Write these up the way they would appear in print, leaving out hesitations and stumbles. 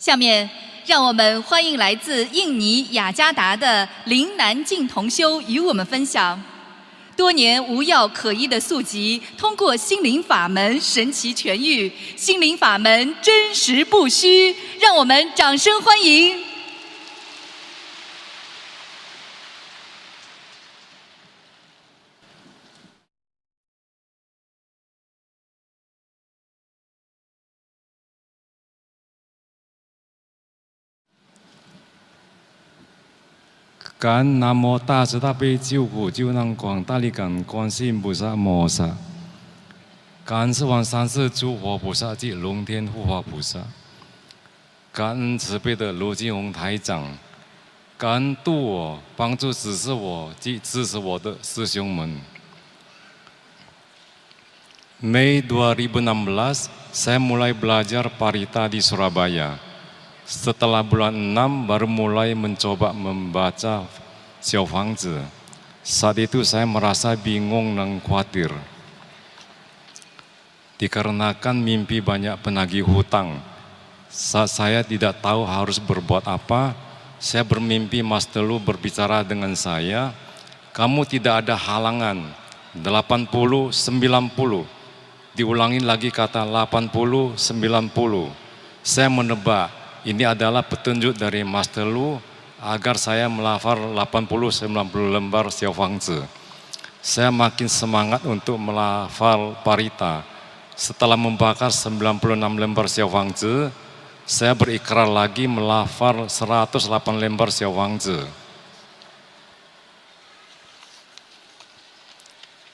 下面，让我们欢迎来自印尼雅加达的林南静同修与我们分享多年无药可医的宿疾，通过心灵法门神奇痊愈，心灵法门真实不虚，让我们掌声欢迎。感恩南无大慈大悲救苦救难广大力感观世音菩萨摩诃萨，感恩十方三世诸佛菩萨及龙天护法菩萨，感恩慈悲的卢金红台长，感恩度我、帮助指示我及支持我的师兄们。Mei 2016, saya mulai belajar parita di Surabaya. Setelah bulan 6 baru mulai mencoba membaca Xiao Fangzi. Saat itu saya merasa bingung dan khawatir. Dikarenakan mimpi banyak penagih hutang. Saat saya tidak tahu harus berbuat apa, saya bermimpi Mas Telu berbicara dengan saya, kamu tidak ada halangan, 80, 90. Diulangi lagi kata 80, 90. Saya menebak, ini adalah petunjuk dari Mas Telu agar saya melafal 80-90 lembar Xiao Fangzi. Saya makin semangat untuk melafal parita. Setelah membakar 96 lembar Xiao Fangzi, saya berikrar lagi melafal 108 lembar Xiao Fangzi.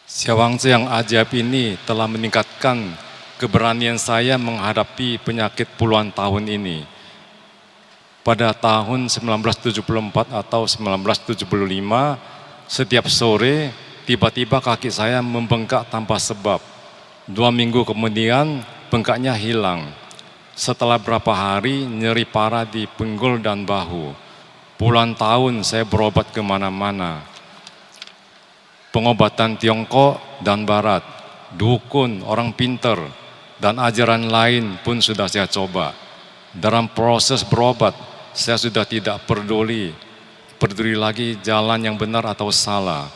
Xiao Fangzi yang ajaib ini telah meningkatkan keberanian saya menghadapi penyakit puluhan tahun ini. Pada tahun 1974 atau 1975, setiap sore tiba-tiba kaki saya membengkak tanpa sebab. 2 minggu kemudian bengkaknya hilang. Setelah berapa hari nyeri parah di pinggul dan bahu. Puluhan tahun saya berobat kemana-mana. Pengobatan Tiongkok dan Barat, dukun, orang pinter, dan ajaran lain pun sudah saya coba. Dalam proses berobat, saya sudah tidak peduli lagi jalan yang benar atau salah.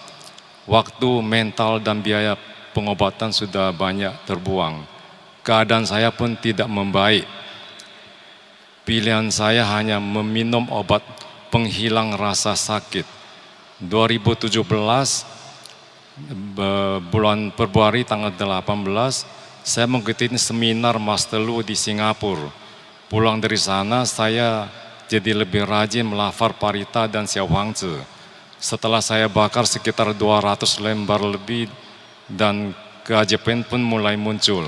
Waktu, mental, dan biaya pengobatan sudah banyak terbuang. Keadaan saya pun tidak membaik. Pilihan saya hanya meminum obat penghilang rasa sakit. 2017, bulan Februari tanggal 18, saya mengikuti seminar Mas Telu di Singapura. Pulang dari sana, saya jadi lebih rajin melafal parita dan Xiao Fangzi. Setelah saya bakar sekitar 200 lembar lebih dan keajaiban pun mulai muncul.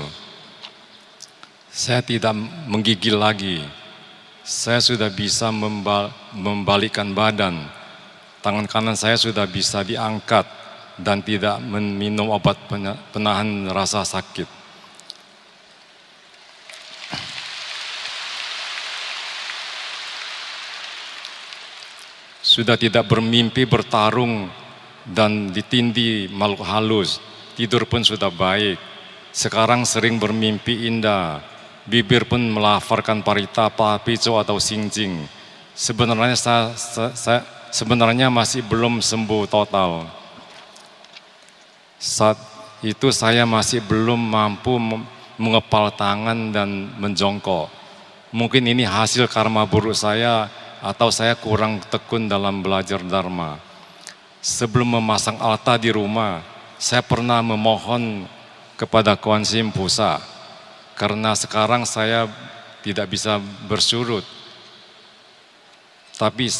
Saya tidak menggigil lagi. Saya sudah bisa membalikkan badan. Tangan kanan saya sudah bisa diangkat dan tidak minum obat penahan rasa sakit. Sudah tidak bermimpi bertarung dan ditindih makhluk halus, tidur pun sudah baik. Sekarang sering bermimpi indah, bibir pun melafalkan parita, papico atau singjing. Sebenarnya masih belum sembuh total. Saat itu saya masih belum mampu mengepal tangan dan menjongkok. Mungkin ini hasil karma buruk saya, atau saya kurang tekun dalam belajar Dharma. Sebelum memasang altar di rumah, saya pernah memohon kepada Kuan Yin Pusa, karena sekarang saya tidak bisa bersurut. Tapi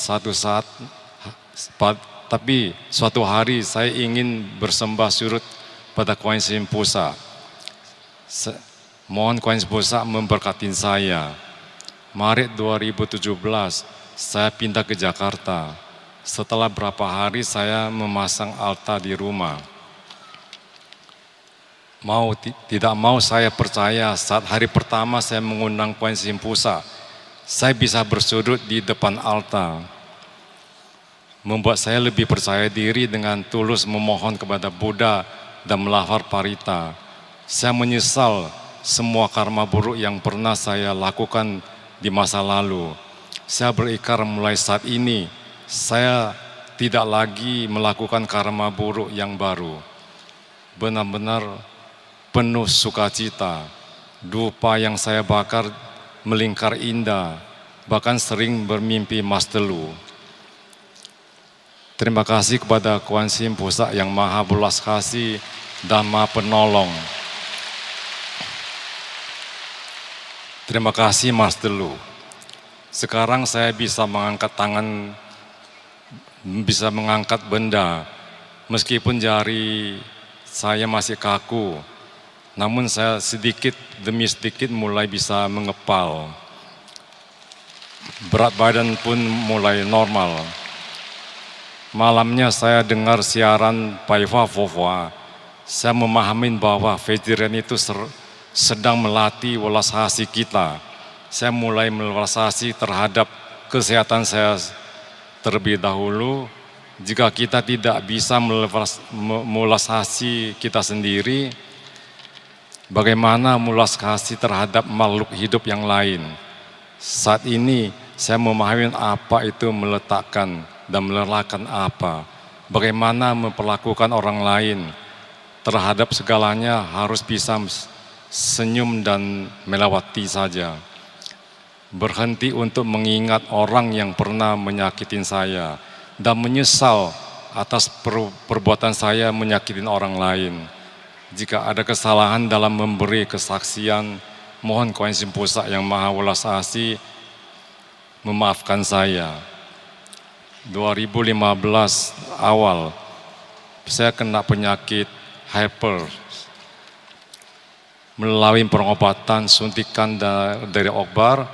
suatu hari saya ingin bersembah surut pada Kuan Yin Pusa. Mohon Kuan Yin Pusa memberkati saya. Maret 2017, saya pindah ke Jakarta. Setelah berapa hari saya memasang altar di rumah. Tidak mau saya percaya, saat hari pertama saya mengundang Kuan Yin Pusa, saya bisa bersujud di depan altar. Membuat saya lebih percaya diri dengan tulus memohon kepada Buddha dan melafal parita. Saya menyesal semua karma buruk yang pernah saya lakukan di masa lalu. Saya berikrar mulai saat ini, saya tidak lagi melakukan karma buruk yang baru. Benar-benar penuh sukacita. Dupa yang saya bakar melingkar indah, bahkan sering bermimpi Mas Telu. Terima kasih kepada Kuan Yin Pusat yang maha belas kasih dan maha penolong. Terima kasih Mas Telu. Sekarang saya bisa mengangkat tangan, bisa mengangkat benda. Meskipun jari saya masih kaku, namun saya sedikit demi sedikit mulai bisa mengepal. Berat badan pun mulai normal. Malamnya saya dengar siaran Paiva Vova. Saya memahami bahwa vegetarian itu sedang melatih welas asih kita. Saya mulai mewelas asih terhadap kesehatan saya terlebih dahulu. Jika kita tidak bisa mewelas asih kita sendiri, bagaimana mewelas asih terhadap makhluk hidup yang lain? Saat ini saya memahami apa itu meletakkan dan melelahkan apa. Bagaimana memperlakukan orang lain. Terhadap segalanya harus bisa senyum dan melewati saja. Berhenti untuk mengingat orang yang pernah menyakitin saya dan menyesal atas perbuatan saya menyakitin orang lain. Jika ada kesalahan dalam memberi kesaksian, mohon Kuan Yin Pusat yang maha welas asih memaafkan saya. 2015 awal saya kena penyakit hyper. Melalui pengobatan suntikan dari Okbar,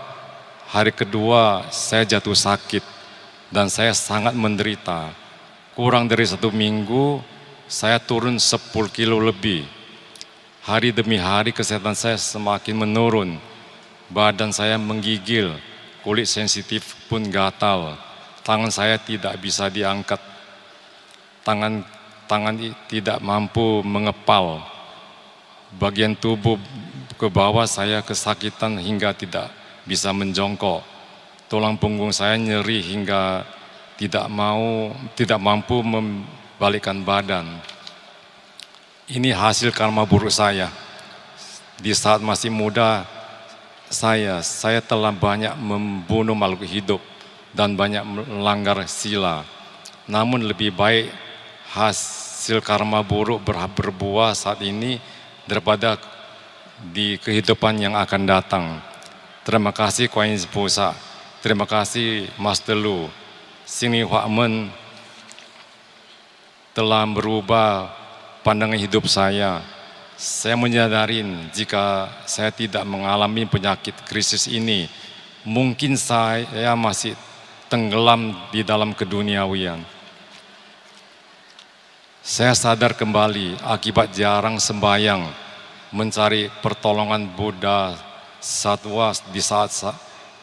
hari kedua saya jatuh sakit dan saya sangat menderita. Kurang dari 1 minggu saya turun 10 kilo lebih. Hari demi hari kesehatan saya semakin menurun. Badan saya menggigil, kulit sensitif pun gatal. Tangan saya tidak bisa diangkat. Tangan tidak mampu mengepal. Bagian tubuh ke bawah saya kesakitan hingga tidak bisa menjongkok. Tulang punggung saya nyeri hingga tidak mampu membalikkan badan. Ini hasil karma buruk saya. Di saat masih muda saya telah banyak membunuh makhluk hidup dan banyak melanggar sila. Namun lebih baik hasil karma buruk berbuah saat ini daripada di kehidupan yang akan datang. Terima kasih Kuan Yin Pusat. Terima kasih Mas Telu. Sini Hua Men telah berubah pandangan hidup saya. Saya menyadari jika saya tidak mengalami penyakit krisis ini, mungkin saya masih tenggelam di dalam keduniawian. Saya sadar kembali akibat jarang sembahyang, mencari pertolongan Buddha Satwa di saat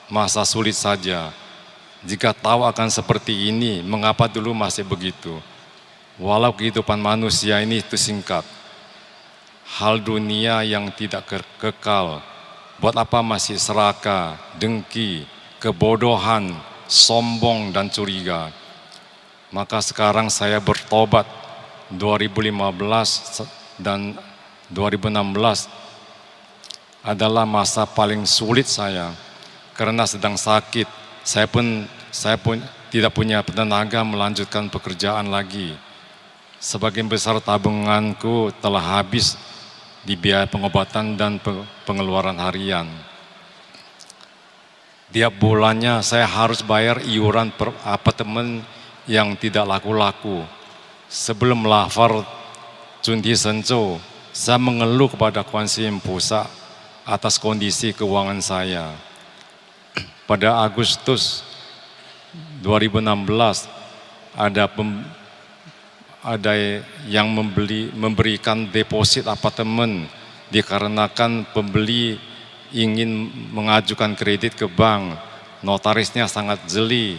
masa sulit saja. Jika tahu akan seperti ini, mengapa dulu masih begitu? Walau kehidupan manusia ini itu singkat, hal dunia yang tidak kekal, buat apa masih serakah, dengki, kebodohan, sombong dan curiga. Maka sekarang saya bertobat. 2015 dan 2016 adalah masa paling sulit saya karena sedang sakit. Saya pun tidak punya tenaga melanjutkan pekerjaan lagi. Sebagian besar tabunganku telah habis di biaya pengobatan dan pengeluaran harian. Tiap bulannya saya harus bayar iuran per apartemen yang tidak laku-laku. Sebelum melafar Cunti Senco, saya mengeluh kepada Kuan Yin Pusat atas kondisi keuangan saya. Pada Agustus 2016 ada yang memberikan deposit apartemen dikarenakan pembeli ingin mengajukan kredit ke bank. Notarisnya sangat jeli.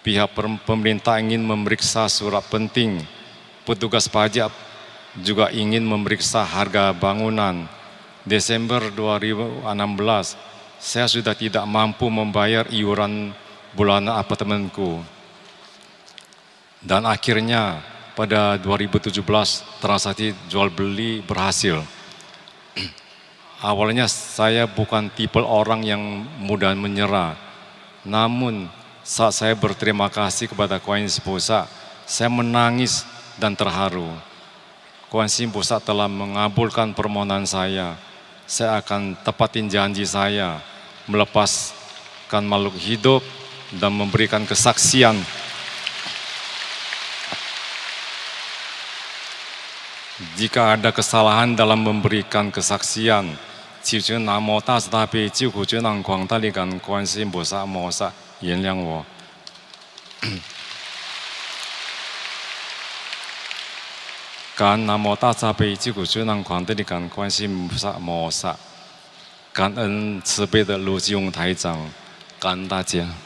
Pihak pemerintah ingin memeriksa surat penting. Petugas pajak juga ingin memeriksa harga bangunan. Desember 2016 saya sudah tidak mampu membayar iuran bulanan apartemenku. Dan akhirnya pada 2017 transaksi jual beli berhasil. Awalnya saya bukan tipe orang yang mudah menyerah. Namun saat saya berterima kasih kepada Kuan Yin Pusat, saya menangis dan terharu. Kuan Yin Pusat telah mengabulkan permohonan saya. Saya akan tepatin janji saya, melepaskan makhluk hidup dan memberikan kesaksian. Jika ada kesalahan dalam memberikan kesaksian, Ciu Namo Tas Tapi Ciu Ku Nang Kuang Tali Gan Kuan Yin Pusat Mosa Yenliang Wo. Kan Namo Tas Tapi Ciu Ku Nang Kuang Tali Gan Kuan Yin Pusat Mosa. 感恩慈悲的卢基荣台长，感恩大家。